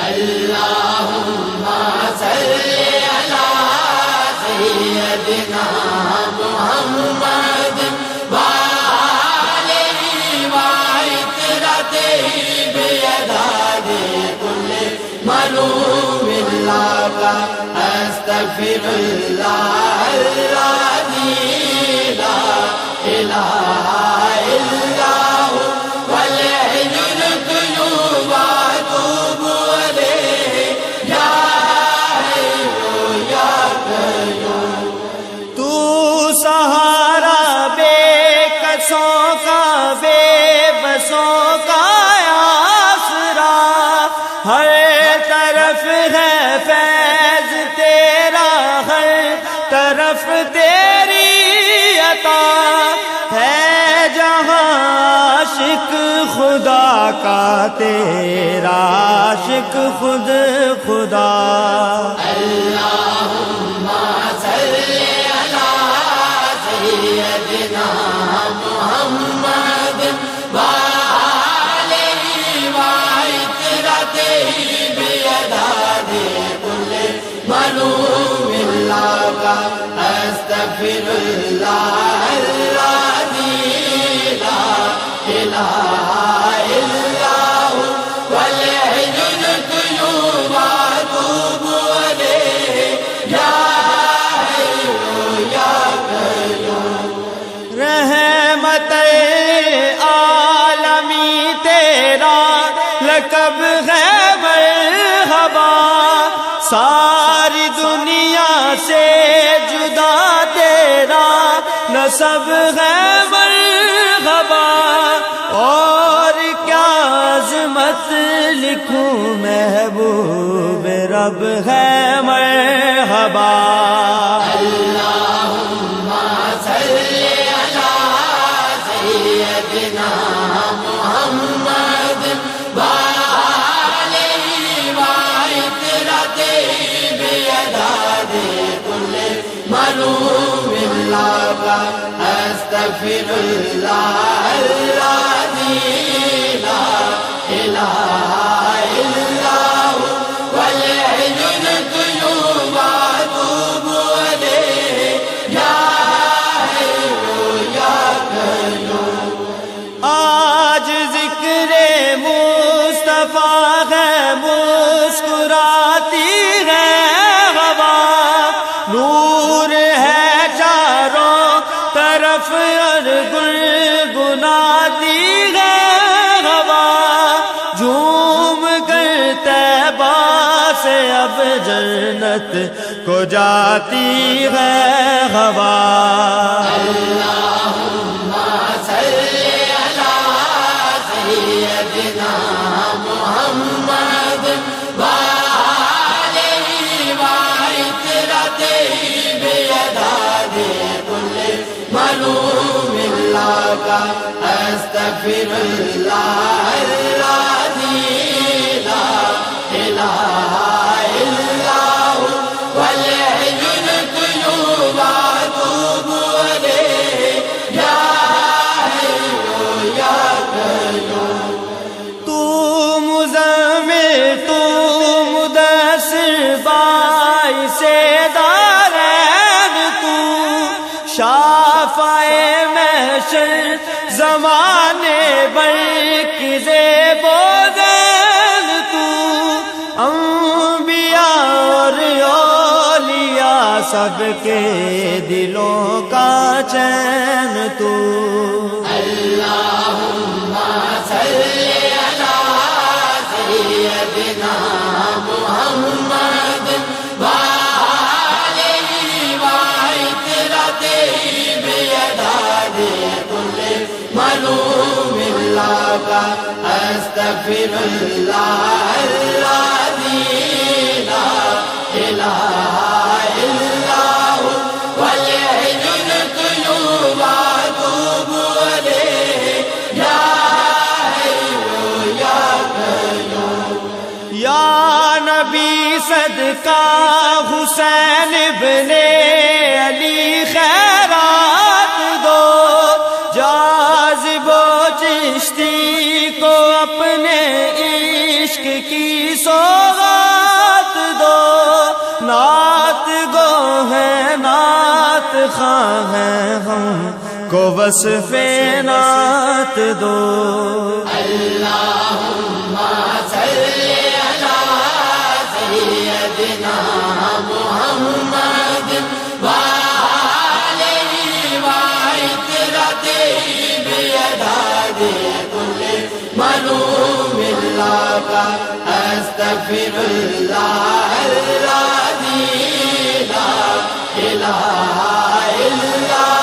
اللہم صلی علی سیدنا محمد وآلہ وعطرتہ بعدد کل معلوم اللہ استغفر اللہ الذی لا الہ الا ہو والحی القیوم واتوب الیہ یا حی یا قیوم۔ تو سہارا بے کسوں کا بے بسوں کا آسرا، ہر طرف ہے فیض تیرا، ہر طرف تیری عطا ہے، جہاں عاشق خدا کا تیرا عاشق خود خدا۔ اللہم صلی علی سیدنا محمد وآلہ وعطرتہ بعدد کل معلوم اللہ استغفر اللہ الذی لا الہ الا ہو والحی القیوم واتوب الیہ یا حی یا قیوم۔ رحمت عالمی تیرا لقب ہے مرحبا، ساری دنیا سے جدا تیرا نسب ہے مرحبا، اور کیا عظمت لکھوں محبوب رب ہے مرحبا۔ اللہم صلی علی سیدنا محمد وآلہ وعطرتہ بعدد کل معلوم اللہ استغفر اللہ الذی لا الہ الا ہو والحی القیوم واتوب الیہ یا حی یا قیوم۔ آج ذکر مصطفیٰ ہے، مسکراتی ہے ہوا، نور ہے چاروں طرف اور گنگناتی ہے ہوا، جھوم کر طیبہ سے اب جنت کو جاتی ہے ہوا۔ اللہم صلی علی سیدنا محمد وآلہ وعطرتہ بعدد کل معلوم اللہ استغفر اللہ الذی لا الہ الا ہو والحی القیوم واتوب الیہ یا حی یا قیوم۔ تو مزمل تو مدثر باعث دارین، تو شافع محشر زمانے برق زیب و زین، تو انبیاء اور اولیاء سب کے دلوں کا چین، تو اللہم صلی علی سیدنا محمد وآلہ وعطرتہ بعدد کل معلوم اللہ استغفر اللہ الذی لا الہ الا ہو والحی القیوم واتوب الیہ یا حی یا قیوم۔ یا نبی صدقہ حسین ابن علی خیرات دو، جاذب و چشتی کو اپنے عشق کی سوغات کو وصف نعت دو اللہم صلی علی سیدنا محمد وآلہ وعطرتہ بیداد کل ملوم اللہ کا استغفر اللہ الذی لا الہ الا